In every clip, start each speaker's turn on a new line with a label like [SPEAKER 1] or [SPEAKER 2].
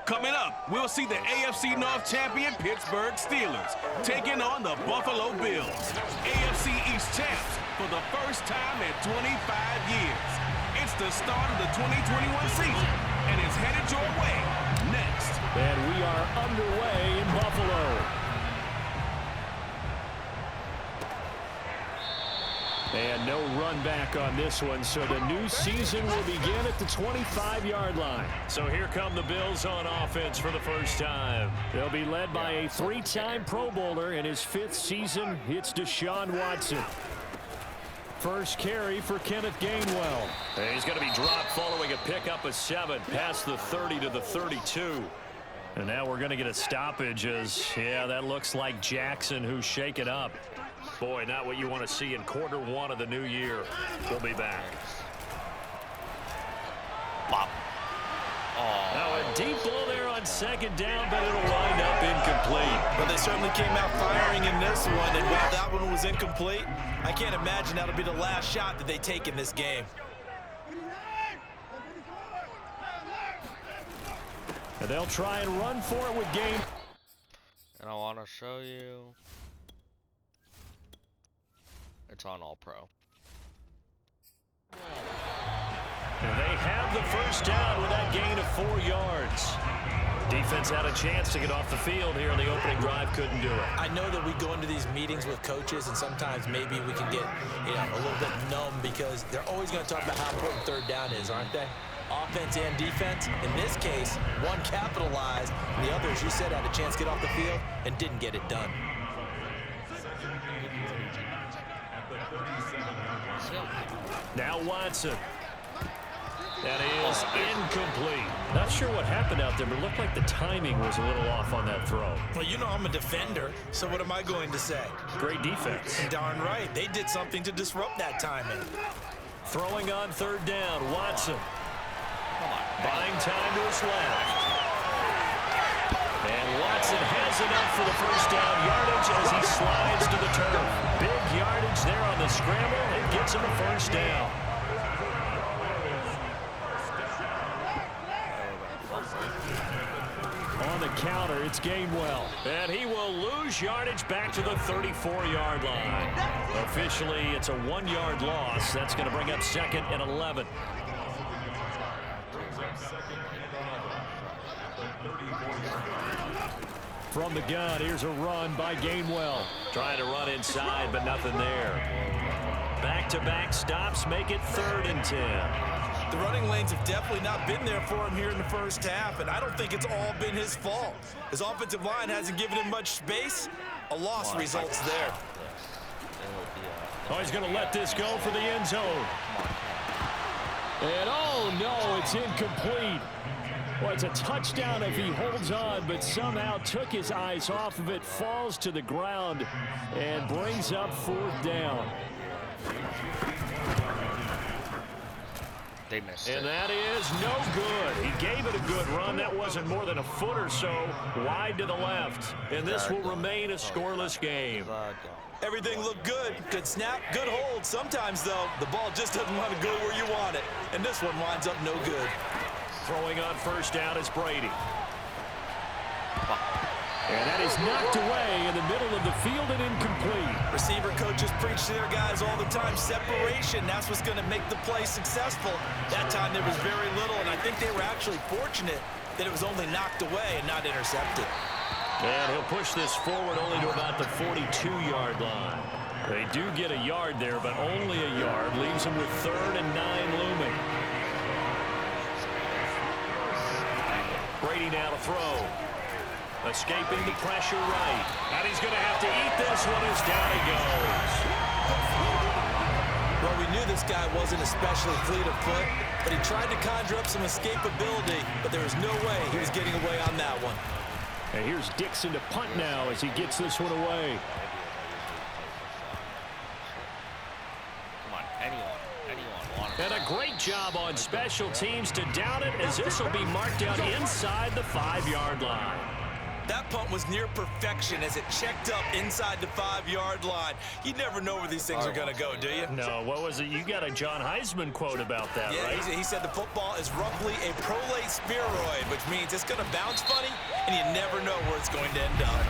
[SPEAKER 1] Coming up, we'll see the AFC North champion Pittsburgh Steelers taking on the Buffalo Bills, AFC East champs for the first time in 25 years. It's the start of the 2021 season, and it's headed your way next.
[SPEAKER 2] And we are underway in Buffalo. And no run back on this one, so the new season will begin at the 25-yard line. So here come the Bills on offense for the first time. They'll be led by a three-time Pro Bowler in his 5th season. It's Deshaun Watson. First carry for Kenneth Gainwell.
[SPEAKER 3] He's going to be dropped following a pickup of 7 past the 30 to the 32.
[SPEAKER 2] And now we're going to get a stoppage as, that looks like Jackson who's shaken up.
[SPEAKER 3] Boy, not what you want to see in quarter 1 of the new year. We'll be back.
[SPEAKER 4] Pop.
[SPEAKER 3] Now a deep blow there on 2nd down, but it'll wind up incomplete.
[SPEAKER 4] But they certainly came out firing in this one, and while that one was incomplete, I can't imagine that'll be the last shot that they take in this game.
[SPEAKER 2] And they'll try and run for it with Gain.
[SPEAKER 5] And I want to show you. It's on All Pro.
[SPEAKER 3] And they have the first down with that gain of 4 yards. Defense had a chance to get off the field here in the opening drive, couldn't do it.
[SPEAKER 4] I know that we go into these meetings with coaches, and sometimes maybe we can get a little bit numb because they're always going to talk about how important 3rd down is, aren't they? Offense and defense. In this case, one capitalized, and the other, as you said, had a chance to get off the field and didn't get it done.
[SPEAKER 3] Now Watson. That is incomplete.
[SPEAKER 2] Not sure what happened out there, but it looked like the timing was a little off on that throw.
[SPEAKER 4] Well, you know I'm a defender, so what am I going to say?
[SPEAKER 2] Great defense.
[SPEAKER 4] Darn right. They did something to disrupt that timing.
[SPEAKER 3] Throwing on 3rd down, Watson. Buying time to his left. And Watson has enough for the first down yardage as he slides to the turf. Big yardage there on the scramble. It gets him a first down.
[SPEAKER 2] On the counter, it's Gainwell.
[SPEAKER 3] And he will lose yardage back to the 34-yard line. Officially, it's a 1-yard loss. That's going to bring up 2nd and 11.
[SPEAKER 2] From the gun, here's a run by Gainwell.
[SPEAKER 3] Trying to run inside, but nothing there. Back-to-back stops make it 3rd and 10.
[SPEAKER 4] The running lanes have definitely not been there for him here in the first half, and I don't think it's all been his fault. His offensive line hasn't given him much space. A loss results there.
[SPEAKER 2] Oh, he's going to let this go for the end zone. And oh no, it's incomplete. Well, it's a touchdown if he holds on, but somehow took his eyes off of it, falls to the ground, and brings up 4th down.
[SPEAKER 5] They missed
[SPEAKER 3] and
[SPEAKER 5] it.
[SPEAKER 3] that is no good. He gave it a good run. That wasn't more than a foot or so wide to the left. And this will remain a scoreless game.
[SPEAKER 4] Everything looked good. Good snap, good hold. Sometimes, though, the ball just doesn't want to go where you want it. And this one winds up no good.
[SPEAKER 3] Throwing on first down is Brady.
[SPEAKER 2] And that is knocked away in the middle of the field and incomplete.
[SPEAKER 4] Receiver coaches preach to their guys all the time. Separation, that's what's going to make the play successful. That time there was very little, and I think they were actually fortunate that it was only knocked away and not intercepted.
[SPEAKER 3] And he'll push this forward only to about the 42-yard line. They do get a yard there, but only a yard. Leaves them with 3rd and 9 looming. Brady now to throw. Escaping the pressure right. And he's going to have to eat this one as down he goes.
[SPEAKER 4] Well, we knew this guy wasn't especially fleet of foot, but he tried to conjure up some escapability, but there was no way he was getting away on that one.
[SPEAKER 2] And here's Dixon to punt now as he gets this one away.
[SPEAKER 5] Come on, anyone.
[SPEAKER 3] And a great job on special teams to down it, as this will be marked out inside the 5-yard line.
[SPEAKER 4] That punt was near perfection as it checked up inside the 5-yard line. You never know where these things are going to go, do you?
[SPEAKER 2] No, what was it? You got a John Heisman quote about that,
[SPEAKER 4] yeah,
[SPEAKER 2] right?
[SPEAKER 4] He said the football is roughly a prolate spheroid, which means it's going to bounce funny, and you never know where it's going to end up.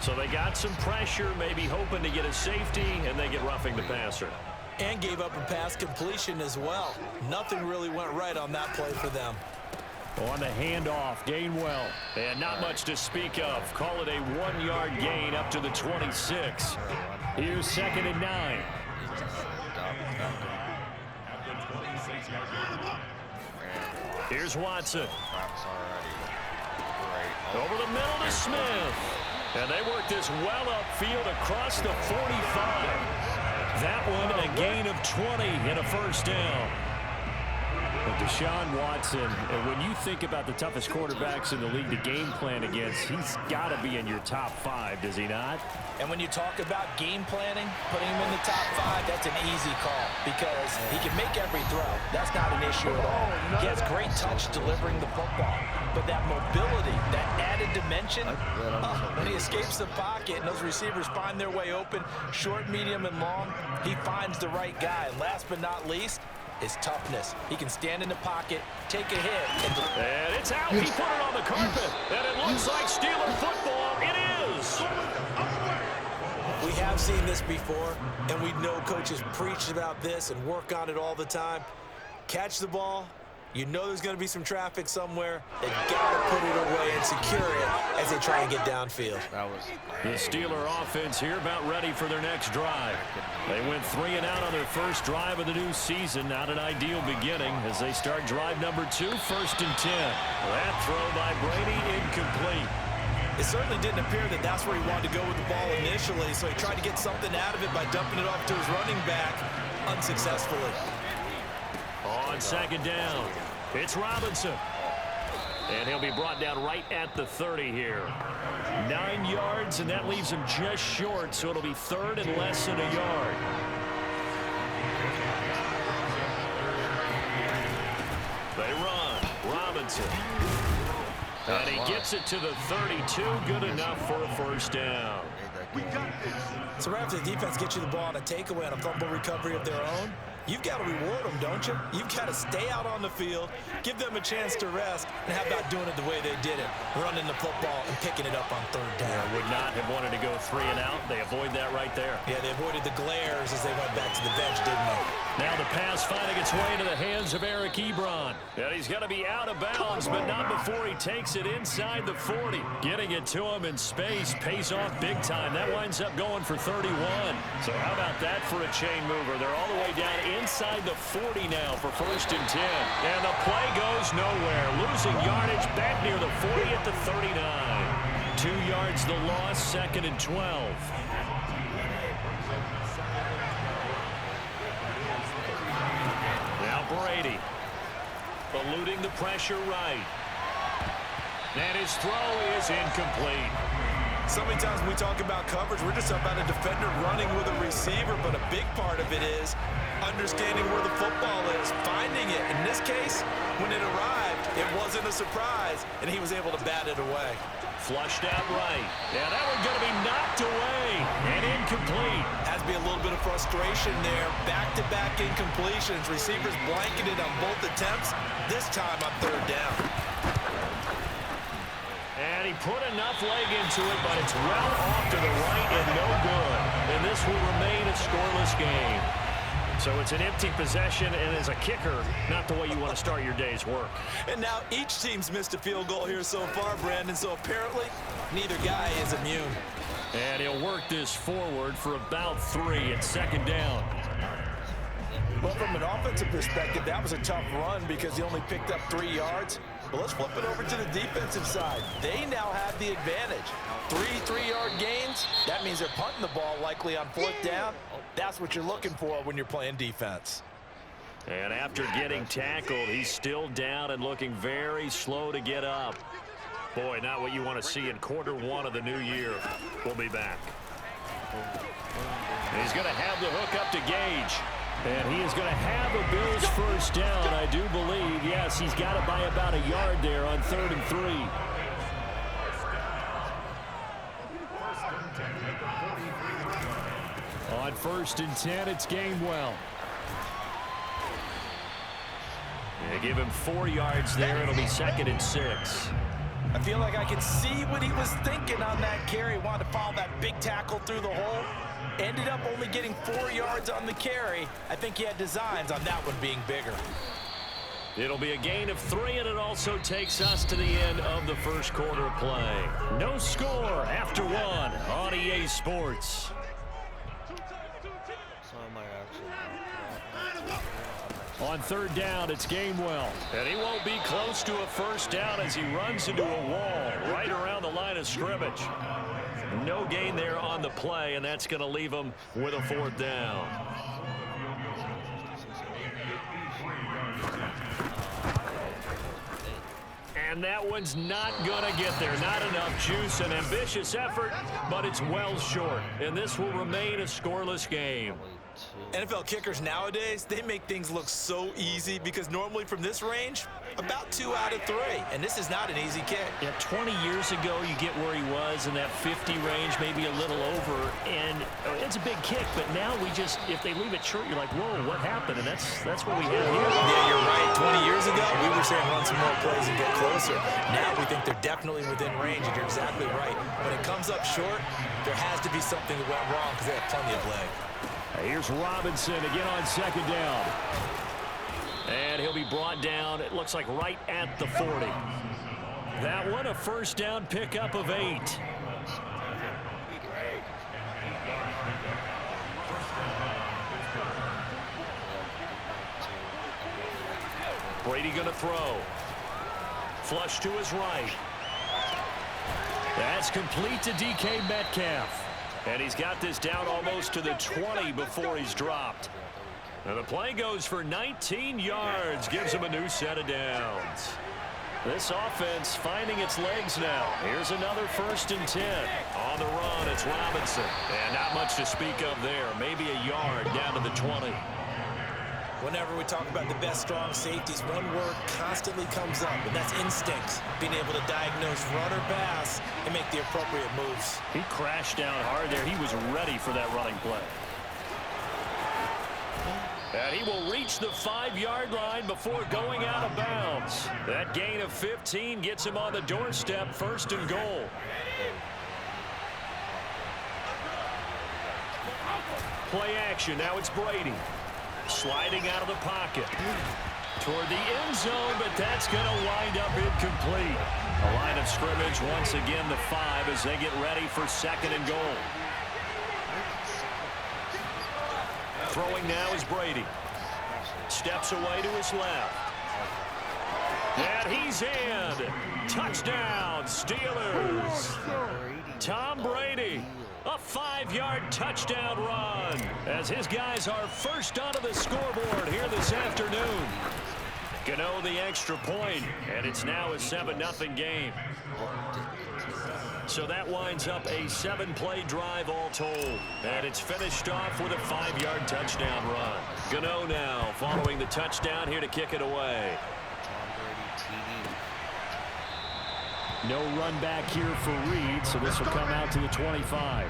[SPEAKER 2] So they got some pressure, maybe hoping to get a safety, and they get roughing the passer.
[SPEAKER 4] And gave up a pass completion as well. Nothing really went right on that play for them.
[SPEAKER 2] On the handoff, Gainwell. And not much to speak of. Call it a 1-yard gain up to the 26. Here's 2nd and 9. Here's Watson. Over the middle to Smith. And they work this well upfield across the 45. That one a gain of 20 and a first down. But Deshaun Watson, and when you think about the toughest quarterbacks in the league to game plan against, he's got to be in your top 5, does he not?
[SPEAKER 4] And when you talk about game planning, putting him in the top 5, that's an easy call because he can make every throw. That's not an issue at all. He has great touch delivering the football. But that mobility, that added dimension, when he escapes the pocket and those receivers find their way open, short, medium, and long, he finds the right guy. And last but not least, his toughness. He can stand in the pocket, take a hit.
[SPEAKER 2] And it's out. He put it on the carpet. And it looks like Steeler football. It is.
[SPEAKER 4] We have seen this before, and we know coaches preach about this and work on it all the time. Catch the ball. You know there's going to be some traffic somewhere. They got to put it away and secure it as they try and get downfield.
[SPEAKER 2] The Steeler offense here about ready for their next drive. They went 3 and out on their first drive of the new season. Not an ideal beginning as they start drive number 2, 1st and 10. That throw by Brady incomplete.
[SPEAKER 4] It certainly didn't appear that that's where he wanted to go with the ball initially, so he tried to get something out of it by dumping it off to his running back unsuccessfully.
[SPEAKER 2] On 2nd down, it's Robinson. And he'll be brought down right at the 30 here. 9 yards, and that leaves him just short, so it'll be 3rd and less than a yard. They run. Robinson. And he gets it to the 32. Good enough for a first down.
[SPEAKER 4] So right after the defense gets you the ball on a takeaway on a fumble recovery of their own, you've got to reward them, don't you? You've got to stay out on the field, give them a chance to rest, and how about doing it the way they did it, running the football and picking it up on 3rd down.
[SPEAKER 2] Would not have wanted to go 3 and out. They avoid that right there.
[SPEAKER 4] Yeah, they avoided the glares as they went back to the bench, didn't they?
[SPEAKER 2] Now the pass finding its way into the hands of Eric Ebron. And he's going to be out of bounds, but not before he takes it inside the 40. Getting it to him in space pays off big time. That winds up going for 31. So how about that for a chain mover? They're all the way down inside the 40 now for 1st and 10. And the play goes nowhere. Losing yardage back near the 40 at the 39. 2 yards the loss, 2nd and 12. Brady eluding the pressure right. And his throw is incomplete.
[SPEAKER 4] So many times when we talk about coverage, we're just about a defender running with a receiver, but a big part of it is understanding where the football is, finding it. In this case, when it arrived, it wasn't a surprise, and he was able to bat it away.
[SPEAKER 2] Flushed out right. Yeah, that one's going to be knocked away and incomplete.
[SPEAKER 4] Has to be a little bit of frustration there. Back-to-back incompletions. Receivers blanketed on both attempts, this time on 3rd down.
[SPEAKER 2] And he put enough leg into it, but it's well off to the right and no good. And this will remain a scoreless game. So it's an empty possession, and as a kicker, not the way you want to start your day's work.
[SPEAKER 4] And now each team's missed a field goal here so far, Brandon, so apparently neither guy is immune.
[SPEAKER 2] And he'll work this forward for about 3 at 2nd down.
[SPEAKER 4] Well, from an offensive perspective, that was a tough run because he only picked up 3 yards. But let's flip it over to the defensive side. They now have the advantage. 3 3-yard gains, that means they're punting the ball likely on 4th down. That's what you're looking for when you're playing defense.
[SPEAKER 2] And after getting tackled, he's still down and looking very slow to get up. Boy, not what you want to see in Q1 of the new year. We'll be back. And he's going to have the hook up to Gage. And he is going to have a Bills first down, I do believe. Yes, he's got it by about a yard there on 3rd and 3. On 1st and 10, it's Gainwell. They give him 4 yards there. It'll be 2nd and 6.
[SPEAKER 4] I feel like I can see what he was thinking on that carry. Wanted to follow that big tackle through the hole. Ended up only getting 4 yards on the carry. I think he had designs on that one being bigger.
[SPEAKER 2] It'll be a gain of 3, and it also takes us to the end of the first quarter of play. No score after 1 on EA Sports. On 3rd down, it's Gainwell. And he won't be close to a first down as he runs into a wall right around the line of scrimmage. No gain there on the play, and that's going to leave him with a 4th down. And that one's not going to get there. Not enough juice. An ambitious effort, but it's well short. And this will remain a scoreless game.
[SPEAKER 4] NFL kickers nowadays, they make things look so easy because normally from this range, about 2 out of 3. And this is not an easy kick.
[SPEAKER 2] Yeah, 20 years ago, you get where he was in that 50 range, maybe a little over. And it's a big kick, but now we just, if they leave it short, you're like, whoa, what happened? And that's what we have here.
[SPEAKER 4] Yeah, you're right. 20 years ago, we were saying run some more plays and get closer. Now we think they're definitely within range, and you're exactly right. When it comes up short, there has to be something that went wrong because they have plenty of leg.
[SPEAKER 2] Here's Robinson again on 2nd down. And he'll be brought down, it looks like right at the 40. That one, a first down pickup of 8. Brady going to throw. Flush to his right. That's complete to DK Metcalf. And he's got this down almost to the 20 before he's dropped. And the play goes for 19 yards, gives him a new set of downs. This offense finding its legs now. Here's another 1st and 10. On the run, it's Robinson. And not much to speak of there. Maybe a yard down to the 20.
[SPEAKER 4] Whenever we talk about the best strong safeties, one word constantly comes up, and that's instincts. Being able to diagnose run or pass and make the appropriate moves.
[SPEAKER 2] He crashed down hard there. He was ready for that running play. And he will reach the 5-yard line before going out of bounds. That gain of 15 gets him on the doorstep, 1st and goal. Play action. Now it's Brady. Sliding out of the pocket. Toward the end zone, but that's going to wind up incomplete. A line of scrimmage once again, the 5 as they get ready for 2nd and goal. Throwing now is Brady. Steps away to his left. And he's in. Touchdown, Steelers. Tom Brady. A 5-yard touchdown run as his guys are first onto the scoreboard here this afternoon. Gano the extra point, and it's now a 7-0 game. So that winds up a 7-play drive all told. And it's finished off with a 5-yard touchdown run. Gano now following the touchdown here to kick it away. No run back here for Reed, so this will come out to the 25.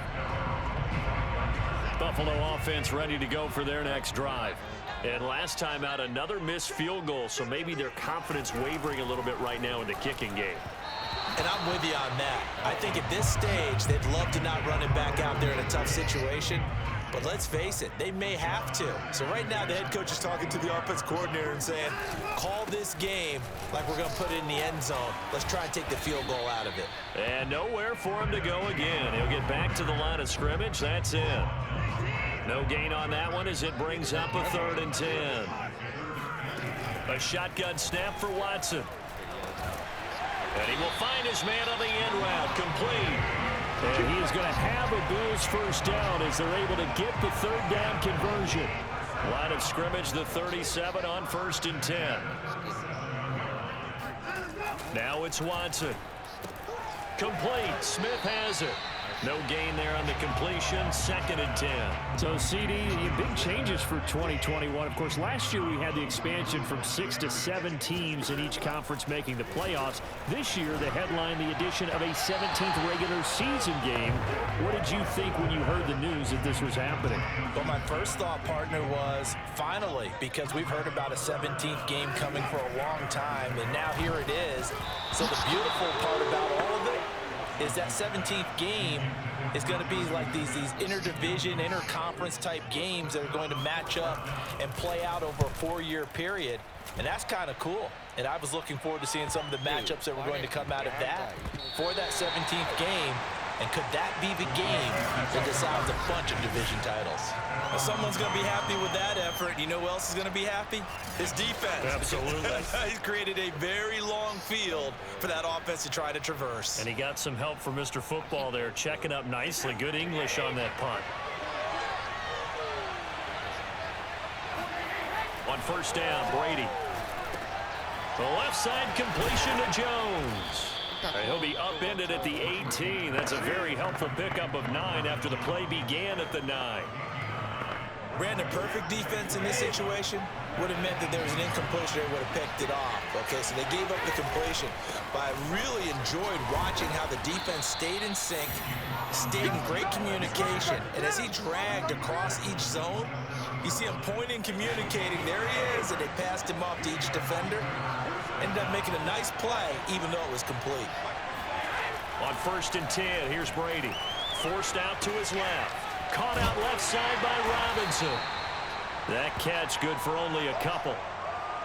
[SPEAKER 2] Buffalo offense ready to go for their next drive. And last time out, another missed field goal, so maybe their confidence wavering a little bit right now in the kicking game.
[SPEAKER 4] And I'm with you on that. I think at this stage, they'd love to not run it back out there in a tough situation. But let's face it, they may have to. So right now, the head coach is talking to the offense coordinator and saying, call this game like we're going to put it in the end zone. Let's try and take the field goal out of it.
[SPEAKER 2] And nowhere for him to go again. He'll get back to the line of scrimmage. That's it. No gain on that one as it brings up a 3rd and 10. A shotgun snap for Watson. And he will find his man on the end route, complete. And he is going to have a Bills first down as they're able to get the 3rd down conversion. Line of scrimmage, the 37 on 1st and 10. Now it's Watson. Complete. Smith has it. No gain there on the completion. 2nd and 10.
[SPEAKER 3] So, CD, big changes for 2021. Of course, last year we had the expansion from 6 to 7 teams in each conference making the playoffs. This year, the headline, the addition of a 17th regular season game. What did you think when you heard the news that this was happening?
[SPEAKER 4] Well, my first thought, partner, was finally, because we've heard about a 17th game coming for a long time, and now here it is. So the beautiful part about all of it is that 17th game is going to be like these interdivision, interconference type games that are going to match up and play out over a 4-year period. And that's kind of cool. And I was looking forward to seeing some of the matchups that were going to come out of that for that 17th game. And could that be the game that decides a bunch of division titles? Well, someone's going to be happy with that effort. You know who else is going to be happy? His defense.
[SPEAKER 2] Absolutely.
[SPEAKER 4] He's created a very long field for that offense to try to traverse.
[SPEAKER 2] And he got some help from Mr. Football there, checking up nicely. Good English on that punt. On 1st down, Brady. The left side completion to Jones. He'll be upended at the 18. That's a very helpful pickup of 9 after the play began at the 9.
[SPEAKER 4] Brandon, perfect defense in this situation would have meant that there was an incompletion. They would have picked it off. Okay, so they gave up the completion. But I really enjoyed watching how the defense stayed in sync, stayed in great communication. And as he dragged across each zone, you see him pointing, communicating. There he is, and they passed him off to each defender. Ended up making a nice play, even though it was complete.
[SPEAKER 2] On 1st and 10, here's Brady. Forced out to his left. Caught out left side by Robinson. That catch good for only a couple.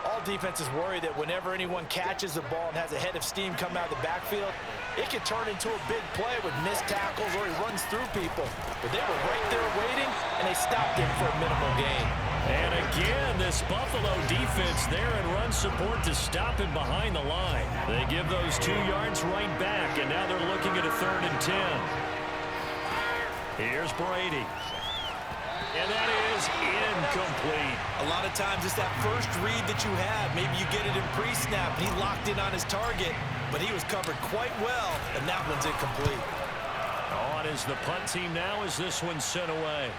[SPEAKER 4] All defenses worry that whenever anyone catches the ball and has a head of steam come out of the backfield, it can turn into a big play with missed tackles or he runs through people. But they were right there waiting, and they stopped him for a minimal gain.
[SPEAKER 2] And again, this Buffalo defense there in run support to stop him behind the line. They give those 2 yards right back, and now they're looking at a 3rd and 10. Here's Brady. And that is incomplete.
[SPEAKER 4] A lot of times it's that first read that you have. Maybe you get it in pre-snap. He locked in on his target, but he was covered quite well, and that one's incomplete.
[SPEAKER 2] On is the punt team now as this one's sent away.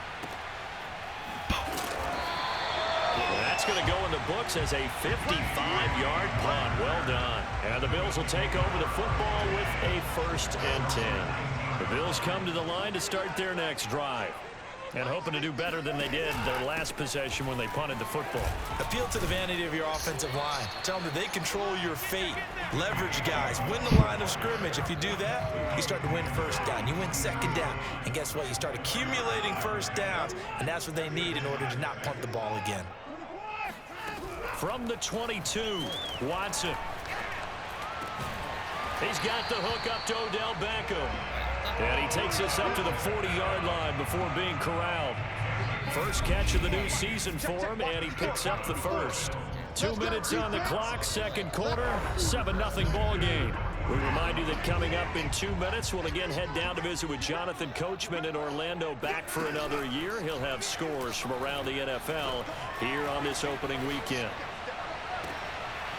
[SPEAKER 2] That's going to go in the books as a 55-yard punt. Well done. And the Bills will take over the football with a 1st and 10. The Bills come to the line to start their next drive. And hoping to do better than they did their last possession when they punted the football.
[SPEAKER 4] Appeal to the vanity of your offensive line. Tell them that they control your fate. Leverage guys. Win the line of scrimmage. If you do that, you start to win 1st down. You win 2nd down. And guess what? You start accumulating 1st downs. And that's what they need in order to not punt the ball again.
[SPEAKER 2] From the 22, Watson. He's got the hook up to Odell Beckham. And he takes us up to the 40-yard line before being corralled. First catch of the new season for him, and he picks up the 1st. 2 minutes on the clock, 2nd quarter, 7-0 ball game. We remind you that coming up in 2 minutes, we'll again head down to visit with Jonathan Coachman in Orlando, back for another year. He'll have scores from around the NFL here on this opening weekend.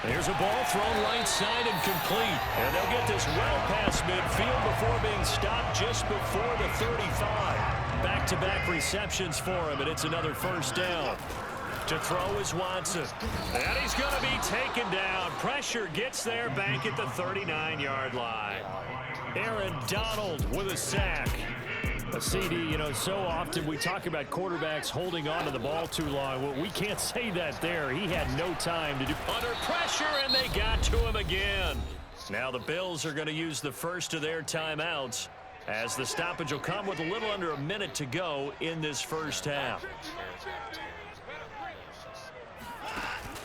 [SPEAKER 2] There's a ball thrown right side and complete. And they'll get this well past midfield before being stopped just before the 35. Back-to-back receptions for him, and it's another 1st down. To throw is Watson. And he's going to be taken down. Pressure gets there back at the 39-yard line. Aaron Donald with a sack. A CD, you know, so often we talk about quarterbacks holding on to the ball too long. Well, we can't say that there. He had no time to do. Under pressure, and they got to him again. Now the Bills are going to use the first of their timeouts as the stoppage will come with a little under a minute to go in this 1st half.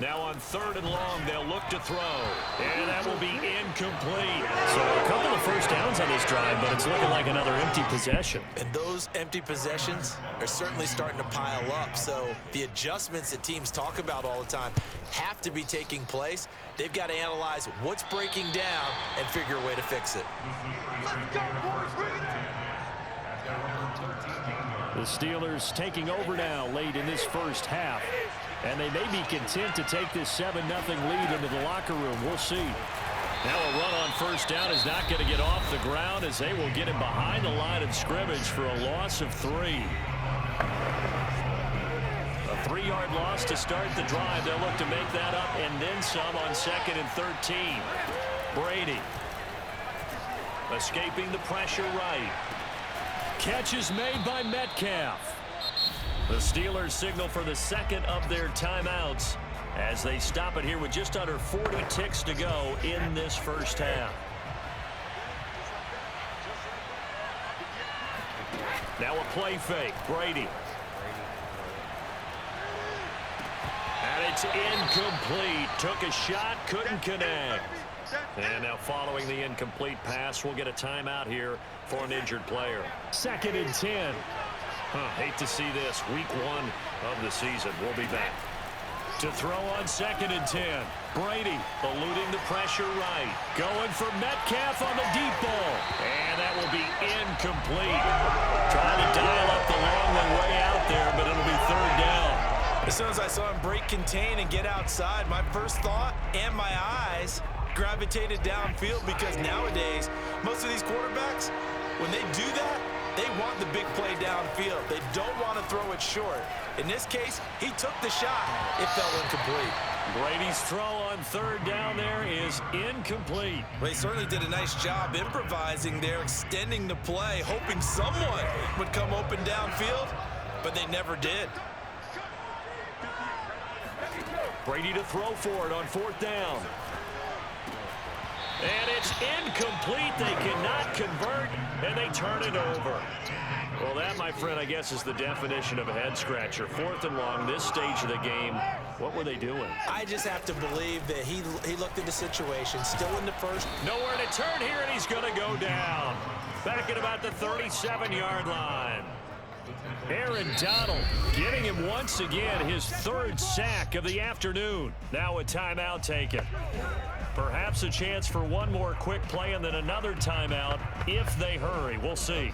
[SPEAKER 2] Now on 3rd and long, they'll look to throw. And that will be incomplete. So a couple of 1st downs on this drive, but it's looking like another empty possession.
[SPEAKER 4] And those empty possessions are certainly starting to pile up. So the adjustments that teams talk about all the time have to be taking place. They've got to analyze what's breaking down and figure a way to fix it.
[SPEAKER 6] Let's go, boys. Bring it in.
[SPEAKER 3] The Steelers taking over now late in this 1st half. And they may be content to take this 7-0 lead into the locker room. We'll see.
[SPEAKER 2] Now a run on first down is not going to get off the ground as they will get him behind the line of scrimmage for a loss of 3. A 3-yard loss to start the drive. They'll look to make that up and then some on 2nd and 13. Brady escaping the pressure right. Catch is made by Metcalf. The Steelers signal for the second of their timeouts as they stop it here with just under 40 ticks to go in this first half. Now a play fake. Brady. And it's incomplete. Took a shot, couldn't connect. And now following the incomplete pass, we'll get a timeout here for an injured player. 2nd and 10. Hate to see this. Week 1 of the season. We'll be back. To throw on 2nd and 10. Brady eluding the pressure right. Going for Metcalf on the deep ball. And that will be incomplete. Trying to dial up the long way out there, but it'll be 3rd down.
[SPEAKER 4] As soon as I saw him break contain and get outside, my first thought and my eyes gravitated downfield, because nowadays, most of these quarterbacks, when they do that, they want the big play downfield. They don't want to throw it short. In this case, he took the shot. It fell incomplete.
[SPEAKER 2] Brady's throw on 3rd down there is incomplete.
[SPEAKER 4] They certainly did a nice job improvising there, extending the play, hoping someone would come open downfield, but they never did.
[SPEAKER 2] Brady to throw for it on 4th down. And it's incomplete. They cannot convert, and they turn it over. Well, that, my friend, I guess is the definition of a head-scratcher. 4th and long, this stage of the game. What were they doing?
[SPEAKER 4] I just have to believe that he looked at the situation, still in the first.
[SPEAKER 2] Nowhere to turn here, and he's going to go down. Back at about the 37-yard line. Aaron Donald getting him once again his 3rd sack of the afternoon. Now a timeout taken. Perhaps a chance for one more quick play and then another timeout if they hurry. We'll see.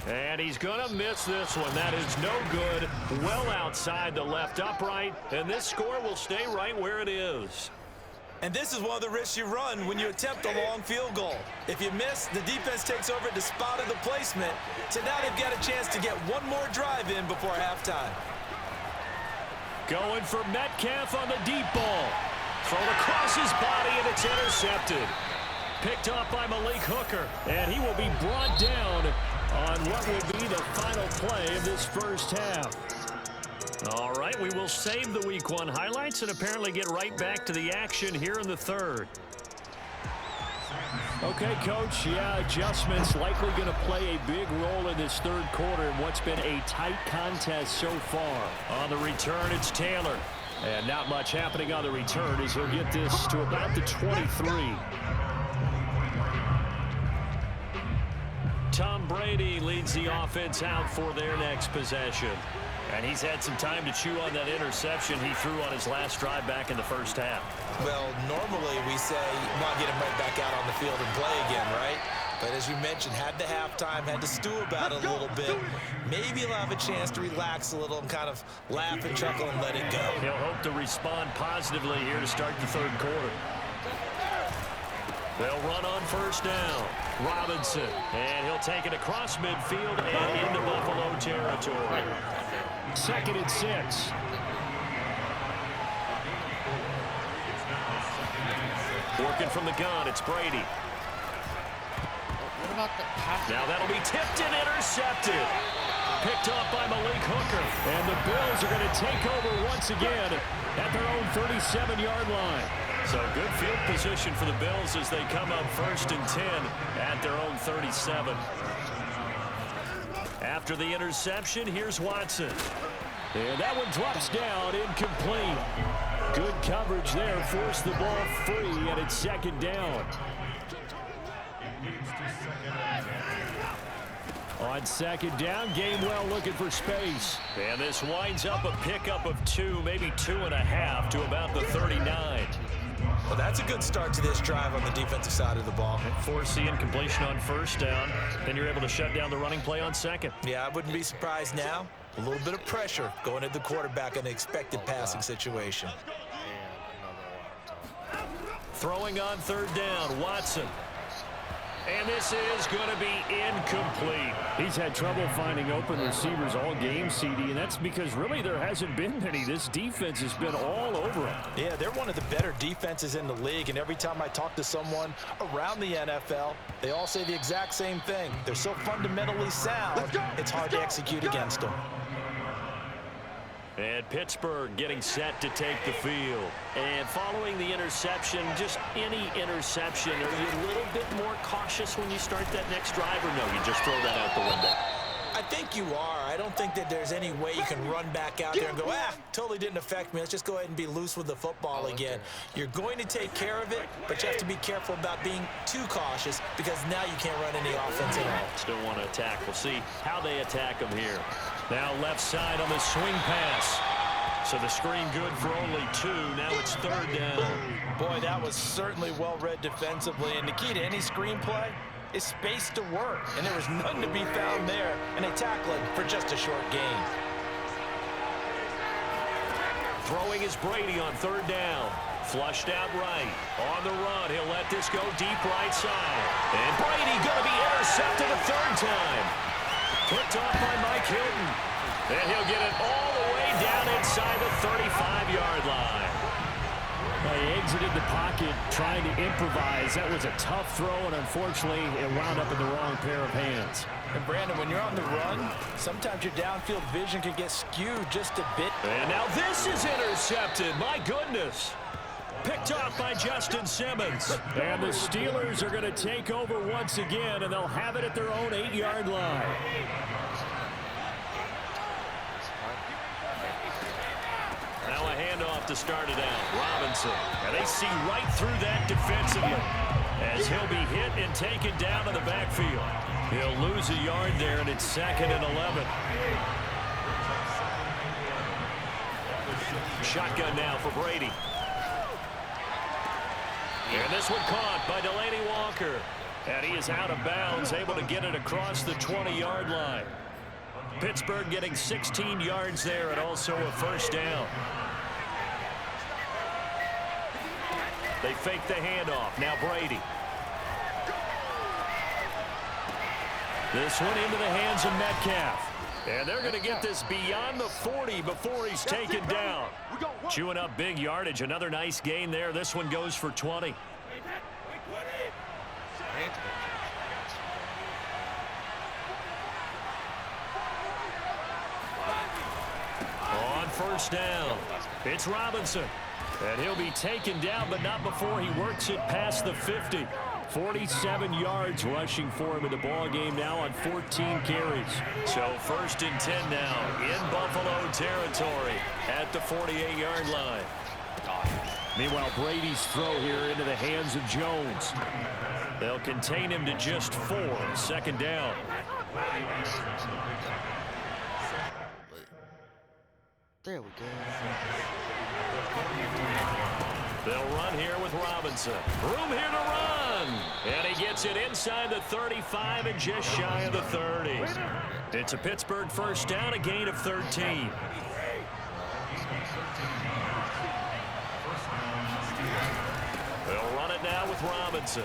[SPEAKER 2] And he's going to miss this one. That is no good. Well outside the left upright. And this score will stay right where it is.
[SPEAKER 4] And this is one of the risks you run when you attempt a long field goal. If you miss, the defense takes over at the spot of the placement. So now they've got a chance to get one more drive in before halftime.
[SPEAKER 2] Going for Metcalf on the deep ball. Thrown across his body, and it's intercepted. Picked off by Malik Hooker, and he will be brought down on what will be the final play of this first half. All right, we will save the Week 1 highlights and apparently get right back to the action here in the 3rd. Okay, Coach, adjustments likely going to play a big role in this 3rd quarter in what's been a tight contest so far. On the return, it's Taylor. And not much happening on the return as he'll get this to about the 23. Tom Brady leads the offense out for their next possession. And he's had some time to chew on that interception he threw on his last drive back in the first half.
[SPEAKER 4] Well, normally we say, well, get him right back out on the field and play again, right? But as you mentioned, had the halftime, had to stew about it a little bit. Maybe he'll have a chance to relax a little and kind of laugh and chuckle and let it go.
[SPEAKER 2] He'll hope to respond positively here to start the 3rd quarter. They'll run on first down. Robinson, and he'll take it across midfield and into Buffalo territory. 2nd and 6. Working from the gun, it's Brady.
[SPEAKER 5] What about the pass?
[SPEAKER 2] Now that'll be tipped and intercepted. Picked off by Malik Hooker. And the Bills are going to take over once again at their own 37-yard line. So good field position for the Bills as they come up 1st and 10 at their own 37. After the interception, here's Watson. And that one drops down, incomplete. Good coverage there, forced the ball free, and it's 2nd down. On 2nd down, Gainwell looking for space. And this winds up a pickup of 2, maybe 2.5 to about the 39.
[SPEAKER 4] Well, that's a good start to this drive on the defensive side of the ball.
[SPEAKER 3] Force the incompletion on first down. Then you're able to shut down the running play on second.
[SPEAKER 4] Yeah, I wouldn't be surprised now. A little bit of pressure going at the quarterback in an expected passing situation.
[SPEAKER 3] Throwing on third down, Watson. And this is going to be incomplete. He's had trouble finding open receivers all game, CD, and that's because really there hasn't been many. This defense has been all over him.
[SPEAKER 4] Yeah, they're one of the better defenses in the league, and every time I talk to someone around the NFL, they all say the exact same thing. They're so fundamentally sound, it's hard to execute against them.
[SPEAKER 2] And Pittsburgh getting set to take the field. And following the interception, just any interception, are you a little bit more cautious when you start that next drive, or no, you just throw that out the window?
[SPEAKER 4] I think you are. I don't think that there's any way you can run back out there and go, totally didn't affect me. Let's just go ahead and be loose with the football again. You're going to take care of it, but you have to be careful about being too cautious because now you can't run any offense at all.
[SPEAKER 2] Still want to attack. We'll see how they attack them here.
[SPEAKER 3] Now left side on the swing pass. So the screen good for only 2. Now it's third down.
[SPEAKER 4] Boy, that was certainly well read defensively. And the key to any screenplay is space to work. And there was none to be found there. And they tackle it for just a short gain.
[SPEAKER 3] Throwing is Brady on third down. Flushed out right. On the run, he'll let this go deep right side. And Brady going to be intercepted a third time. Picked off by Mike Hilton. And he'll get it all the way down inside the 35-yard line. They exited the pocket trying to improvise. That was a tough throw, and unfortunately, it wound up in the wrong pair of hands.
[SPEAKER 4] And Brandon, when you're on the run, sometimes your downfield vision can get skewed just a bit.
[SPEAKER 3] And now this is intercepted. My goodness. Picked off by Justin Simmons. And the Steelers are going to take over once again, and they'll have it at their own 8-yard line. Now a handoff to start it out. Robinson. And they see right through that defensively as he'll be hit and taken down in the backfield. He'll lose a yard there, and it's 2nd and 11. Shotgun now for Brady. And this one caught by Delaney Walker. And he is out of bounds, able to get it across the 20-yard line. Pittsburgh getting 16 yards there and also a first down. They fake the handoff. Now Brady. This one into the hands of Metcalf. And they're going to get this beyond the 40 before he's taken down. Chewing up big yardage. Another nice gain there. This one goes for 20. On first down, it's Robinson. And he'll be taken down, but not before he works it past the 50. 47 yards rushing for him in the ball game now on 14 carries. So 1st and 10 now in Buffalo territory at the 48-yard line. Meanwhile, Brady's throw here into the hands of Jones. They'll contain him to just 4. 2nd down.
[SPEAKER 5] There we go.
[SPEAKER 3] They'll run here with Robinson. Room here to run. And he gets it inside the 35 and just shy of the 30. It's a Pittsburgh first down, a gain of 13. They'll run it now with Robinson.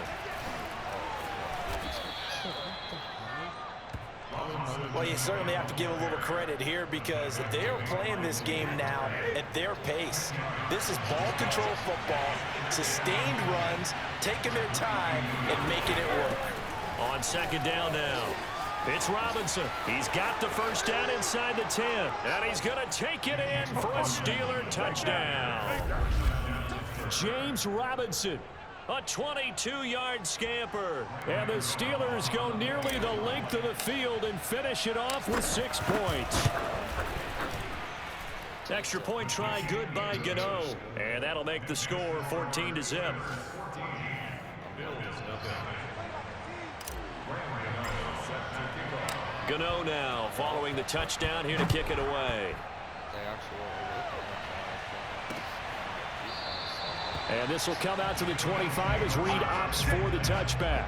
[SPEAKER 4] Well, you certainly have to give a little credit here because they're playing this game now at their pace. This is ball control football, sustained runs, taking their time and making it work.
[SPEAKER 3] On 2nd down now, it's Robinson. He's got the first down inside the 10, and he's going to take it in for a Steeler touchdown. James Robinson. A 22-yard scamper. And the Steelers go nearly the length of the field and finish it off with 6 points. Extra point try good by Gano. And that'll make the score 14-0. Gano now following the touchdown here to kick it away.
[SPEAKER 5] They actually
[SPEAKER 2] And this will come out to the 25 as Reed opts for the touchback.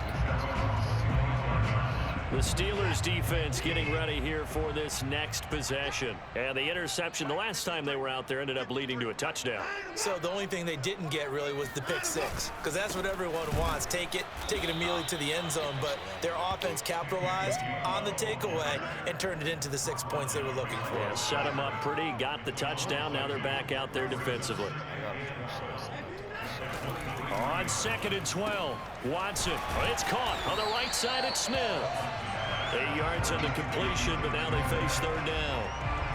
[SPEAKER 2] The Steelers defense getting ready here for this next possession. And the interception the last time they were out there ended up leading to a touchdown.
[SPEAKER 4] So the only thing they didn't get really was the pick six, because that's what everyone wants. Take it immediately to the end zone, but their offense capitalized on the takeaway and turned it into the 6 points they were looking for.
[SPEAKER 2] Yeah, set them up pretty, got the touchdown. Now they're back out there defensively. On 2nd and 12, Watson. It's caught on the right side at Smith. 8 yards on the completion, but now they face 3rd down.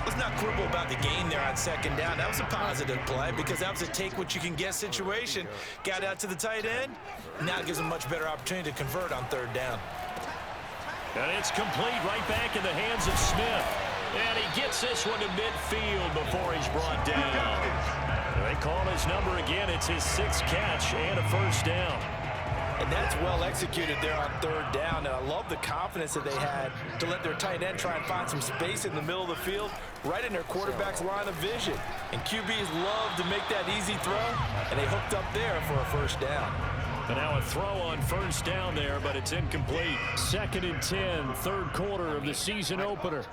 [SPEAKER 4] Let's not quibble about the gain there on 2nd down. That was a positive play because that was a take-what-you-can-get situation. Got out to the tight end. Now it gives them a much better opportunity to convert on 3rd down.
[SPEAKER 2] And it's complete right back in the hands of Smith. And he gets this one to midfield before he's brought down. They call his number again. It's his 6th catch and a 1st down.
[SPEAKER 4] And that's well executed there on 3rd down. And I love the confidence that they had to let their tight end try and find some space in the middle of the field, right in their quarterback's line of vision. And QBs love to make that easy throw, and they hooked up there for a 1st down.
[SPEAKER 2] And now a throw on 1st down there, but it's incomplete. 2nd and 10, 3rd quarter of the season opener.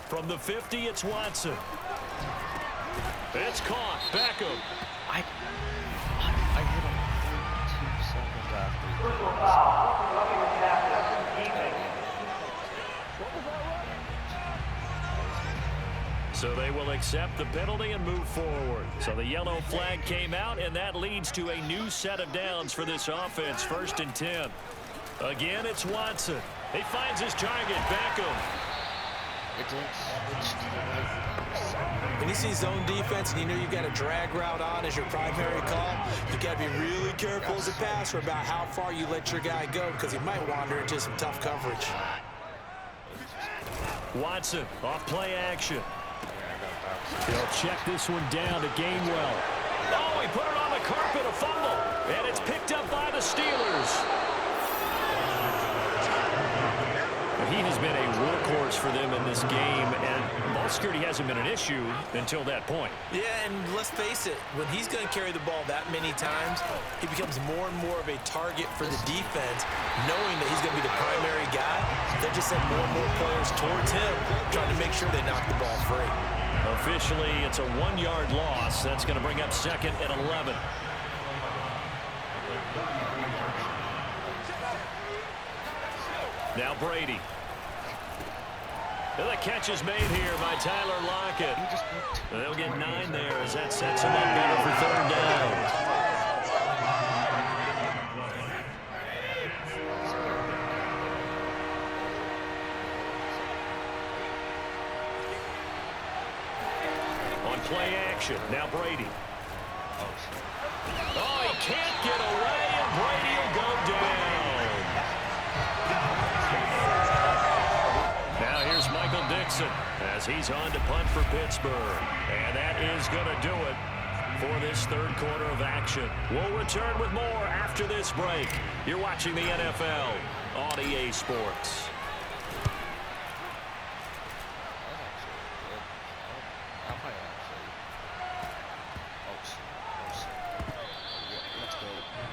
[SPEAKER 2] From the 50, it's Watson. It's caught. Beckham.
[SPEAKER 5] I hit him 2 seconds after.
[SPEAKER 2] So they will accept the penalty and move forward. So the yellow flag came out, and that leads to a new set of downs for this offense. 1st and 10. Again, it's Watson. He finds his target. Beckham.
[SPEAKER 4] When you see zone defense and you know you've got a drag route on as your primary call, you've got to be really careful as a passer about how far you let your guy go because he might wander into some tough coverage.
[SPEAKER 2] Watson off play action. He'll check this one down to Gainwell. Oh, he put it on the carpet, a fumble, and it's picked up by the Steelers. He has been a workhorse for them in this game, and ball security hasn't been an issue until that point.
[SPEAKER 4] Yeah, and let's face it, when he's going to carry the ball that many times, he becomes more and more of a target for the defense, knowing that he's going to be the primary guy. They just send more and more players towards him, trying to make sure they knock the ball free.
[SPEAKER 2] Officially, it's a 1-yard loss. That's going to bring up 2nd and 11. Now Brady. The catch is made here by Tyler Lockett. They'll get 9 there as that sets him up better for 3rd down. On play action, now Brady. Oh, he can't get away, and Brady will go down. Michael Dixon as he's on to punt for Pittsburgh. And that is going to do it for this 3rd quarter of action. We'll return with more after this break. You're watching the NFL on EA Sports.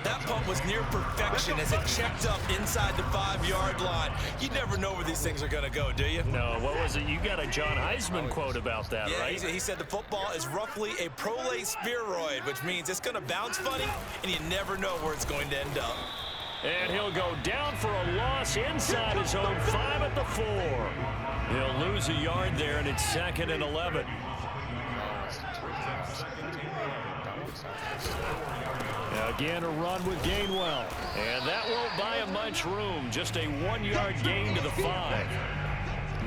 [SPEAKER 4] That punt was near perfection as it checked up inside the 5-yard line. You never know where these things are going to go, do you?
[SPEAKER 2] No, what was it? You got a John Heisman quote about that,
[SPEAKER 4] yeah,
[SPEAKER 2] right?
[SPEAKER 4] He said the football is roughly a prolate spheroid, which means it's going to bounce funny, and you never know where it's going to end up.
[SPEAKER 2] And he'll go down for a loss inside his own 5 at the 4. He'll lose a yard there, and it's 2nd and 11. Again, a run with Gainwell. And that won't buy him much room. Just a 1-yard gain to the 5.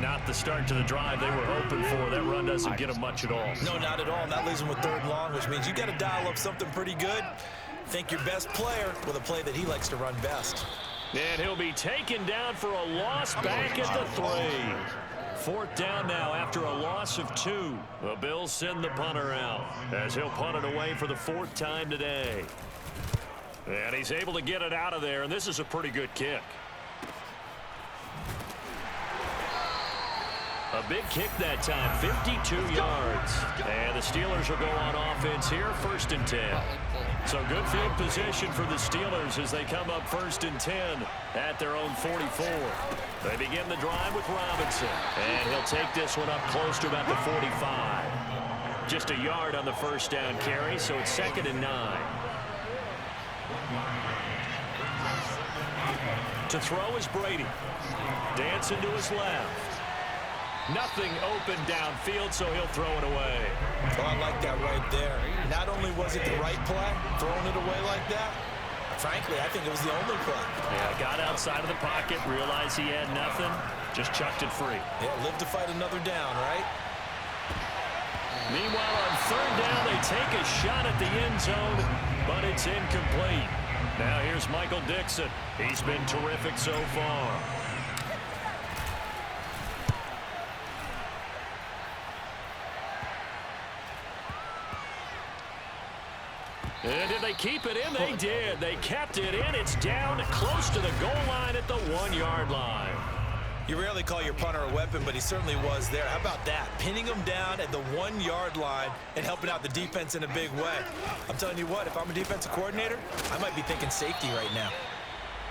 [SPEAKER 2] Not the start to the drive they were hoping for. That run doesn't get him much at all.
[SPEAKER 4] No, not at all. And that leaves him with 3rd and long, which means you got to dial up something pretty good. Think your best player with a play that he likes to run best.
[SPEAKER 2] And he'll be taken down for a loss back at the 3. 4th down now after a loss of 2. The Bills send the punter out as he'll punt it away for the 4th time today. And he's able to get it out of there, and this is a pretty good kick. A big kick that time, 52 yards. And the Steelers will go on offense here, 1st and 10. So good field position for the Steelers as they come up 1st and 10 at their own 44. They begin the drive with Robinson. And he'll take this one up close to about the 45. Just a yard on the 1st down carry, so it's 2nd and 9. To throw is Brady. Dancing to his left. Nothing open downfield, so he'll throw it away.
[SPEAKER 4] Well, I like that right there. Not only was it the right play, throwing it away like that, frankly, I think it was the only play.
[SPEAKER 2] Yeah, got outside of the pocket, realized he had nothing, just chucked it free.
[SPEAKER 4] Yeah, live to fight another down, right?
[SPEAKER 2] Meanwhile, on 3rd down, they take a shot at the end zone, but it's incomplete. Now here's Michael Dixon. He's been terrific so far. And did they keep it in? They did. They kept it in. It's down close to the goal line at the 1-yard line.
[SPEAKER 4] You rarely call your punter a weapon, but he certainly was there. How about that? Pinning him down at the 1-yard line and helping out the defense in a big way. I'm telling you what, if I'm a defensive coordinator, I might be thinking safety right now.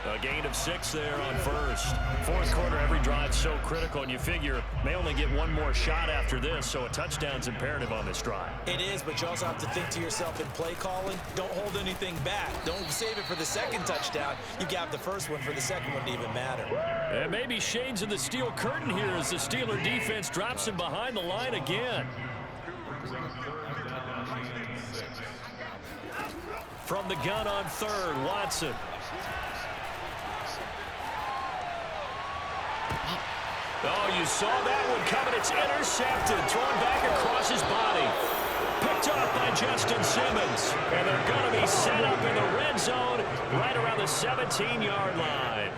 [SPEAKER 2] A gain of 6 there on 1st. 4th quarter, every drive's so critical, and you figure may only get one more shot after this, so a touchdown's imperative on this drive.
[SPEAKER 4] It is, but you also have to think to yourself in play calling, don't hold anything back. Don't save it for the 2nd touchdown. You got the 1st one for the 2nd one to even matter.
[SPEAKER 2] And maybe shades of the steel curtain here as the Steeler defense drops him behind the line again. From the gun on 3rd, Watson. Oh, you saw that one coming. It's intercepted. Thrown back across his body. Picked off by Justin Simmons. And they're going to be set up in the red zone right around the 17-yard line.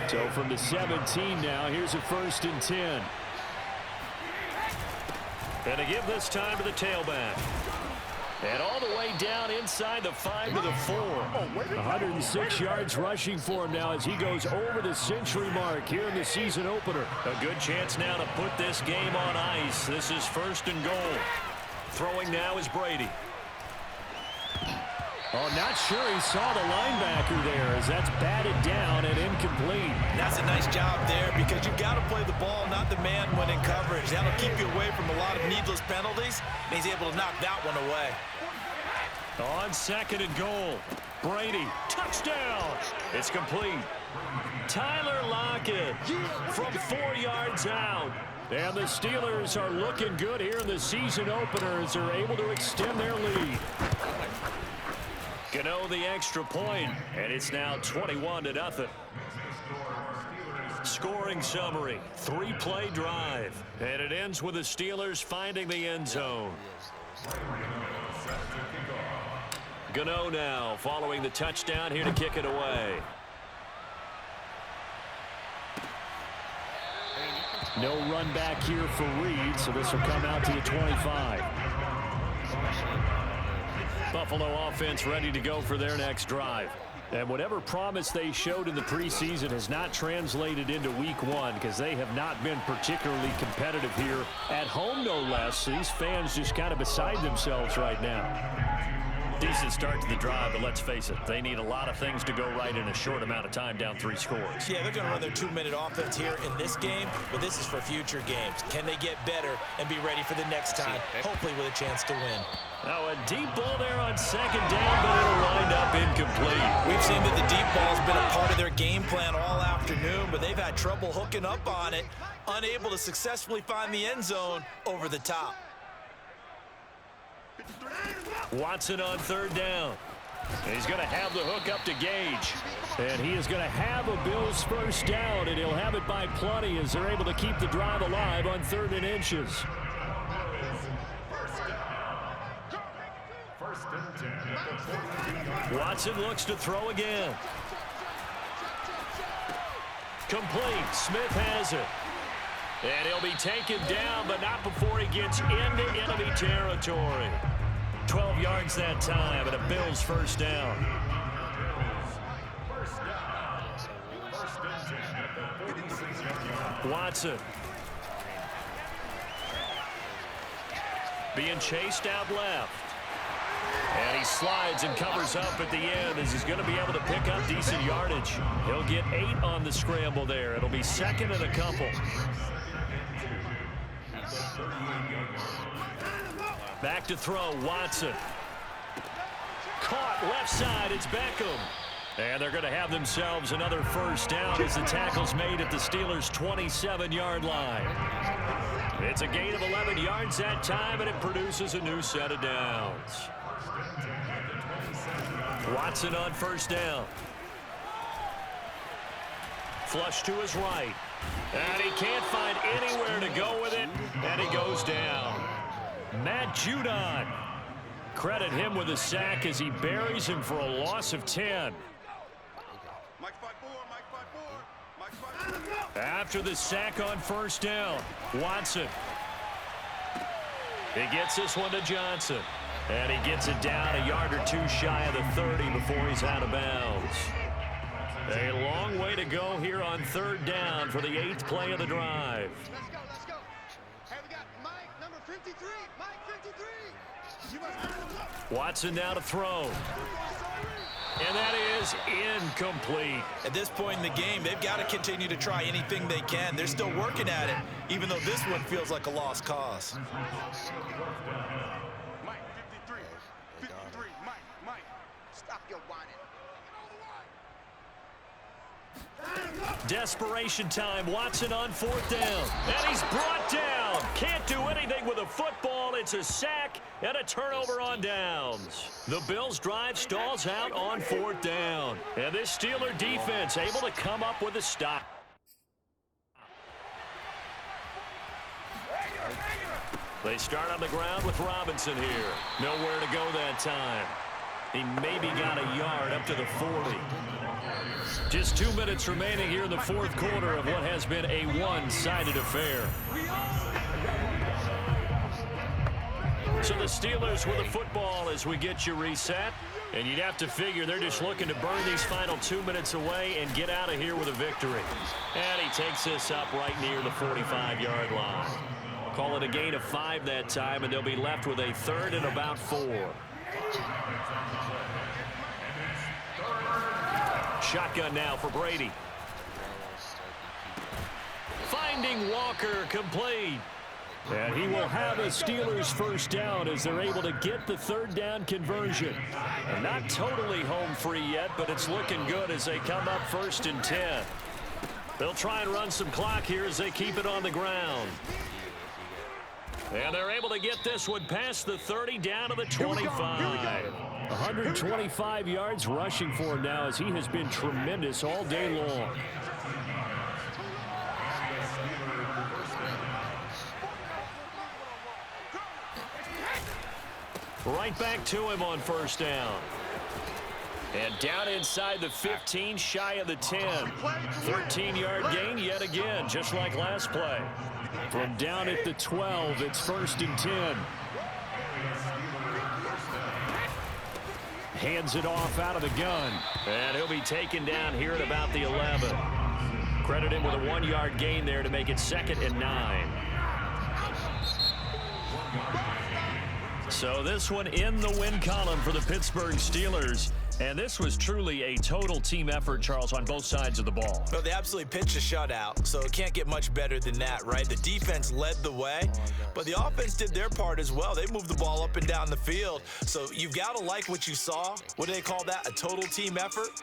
[SPEAKER 2] So from the 17 now, here's a 1st and 10. And to give this time to the tailback. And all the way down inside the 5 to the 4. 106 yards rushing for him now as he goes over the century mark here in the season opener. A good chance now to put this game on ice. This is 1st and goal. Throwing now is Brady.
[SPEAKER 3] Oh, not sure he saw the linebacker there as that's batted down and incomplete.
[SPEAKER 4] That's a nice job there because you've got to play the ball, not the man when in coverage. That'll keep you away from a lot of needless penalties, and he's able to knock that one away.
[SPEAKER 2] On 2nd and goal, Brady, touchdown. It's complete. Tyler Lockett from 4 yards out. And the Steelers are looking good here in the season opener as they're able to extend their lead. Gano the extra point, and it's now 21-0. Scoring summary, 3-play drive, and it ends with the Steelers finding the end zone. Gano now following the touchdown here to kick it away.
[SPEAKER 3] No run back here for Reed, so this will come out to the 25.
[SPEAKER 2] Buffalo offense ready to go for their next drive. And whatever promise they showed in the preseason has not translated into week 1 because they have not been particularly competitive here at home, no less. These fans just kind of beside themselves right now. Decent start to the drive, but let's face it, they need a lot of things to go right in a short amount of time down 3 scores.
[SPEAKER 4] Yeah, they're going to run their 2-minute offense here in this game, but this is for future games. Can they get better and be ready for the next time, hopefully with a chance to win?
[SPEAKER 2] Now a deep ball there on 2nd down, but it'll wind up incomplete.
[SPEAKER 4] We've seen that the deep ball has been a part of their game plan all afternoon, but they've had trouble hooking up on it, unable to successfully find the end zone over the top.
[SPEAKER 2] Watson on 3rd down. And he's going to have the hook up to Gage.
[SPEAKER 3] And he is going to have a Bills 1st down, and he'll have it by plenty as they're able to keep the drive alive on 3rd and inches.
[SPEAKER 2] Watson looks to throw again. Complete. Smith has it. And he'll be taken down, but not before he gets into enemy territory. 12 yards that time, and a Bills 1st down. Watson. Being chased out left. And he slides and covers up at the end as he's going to be able to pick up decent yardage. He'll get 8 on the scramble there. It'll be second and a couple. Back to throw, Watson. Caught left side, it's Beckham. And they're going to have themselves another first down as the tackle's made at the Steelers' 27-yard line. It's a gain of 11 yards that time, and it produces a new set of downs. Watson on first down. Flush to his right. And he can't find anywhere to go with it, and he goes down. Matt Judon. Credit him with a sack as he buries him for a loss of 10. After the sack on first down, Watson. He gets this one to Johnson. And he gets it down a yard or two shy of the 30 before he's out of bounds. A long way to go here on third down for the 8th play of the drive.
[SPEAKER 6] Let's go, let's go. Hey, we got Mike, number 53. Mike, 53.
[SPEAKER 2] Watson now to throw. And that is incomplete.
[SPEAKER 4] At this point in the game, they've got to continue to try anything they can. They're still working at it, even though this one feels like a lost cause.
[SPEAKER 6] Mike, 53. 53. Mike. Stop your whining.
[SPEAKER 2] Desperation time. Watson on fourth down. And he's brought down. Can't do anything with a football. It's a sack and a turnover on downs. The Bills' drive stalls out on fourth down. And this Steeler defense able to come up with a stop. They start on the ground with Robinson here. Nowhere to go that time. He maybe got a yard up to the 40. Just 2 minutes remaining here in the fourth quarter of what has been a one-sided affair. So the Steelers with the football as we get you reset. And you'd have to figure they're just looking to burn these final 2 minutes away and get out of here with a victory. And he takes this up right near the 45-yard line. Call it a gain of 5 that time, and they'll be left with a third and about 4. Shotgun now for Brady. Finding Walker complete. And he will have a Steelers first down as they're able to get the third down conversion. And not totally home free yet, but it's looking good as they come up first and 10. They'll try and run some clock here as they keep it on the ground. And they're able to get this one past the 30 down to the 25. 125 yards rushing for him now as he has been tremendous all day long. Right back to him on first down. And down inside the 15, shy of the 10. 13-yard gain yet again, just like last play. From down at the 12, it's first and 10. Hands it off out of the gun. And he'll be taken down here at about the 11. Credit him with a 1-yard gain there to make it second and 9. So this one in the win column for the Pittsburgh Steelers. And this was truly a total team effort, Charles, on both sides of the ball.
[SPEAKER 4] Well, they absolutely pitched a shutout, so it can't get much better than that, right? The defense led the way, but the offense did their part as well. They moved the ball up and down the field, so you've got to like what you saw. What do they call that? A total team effort?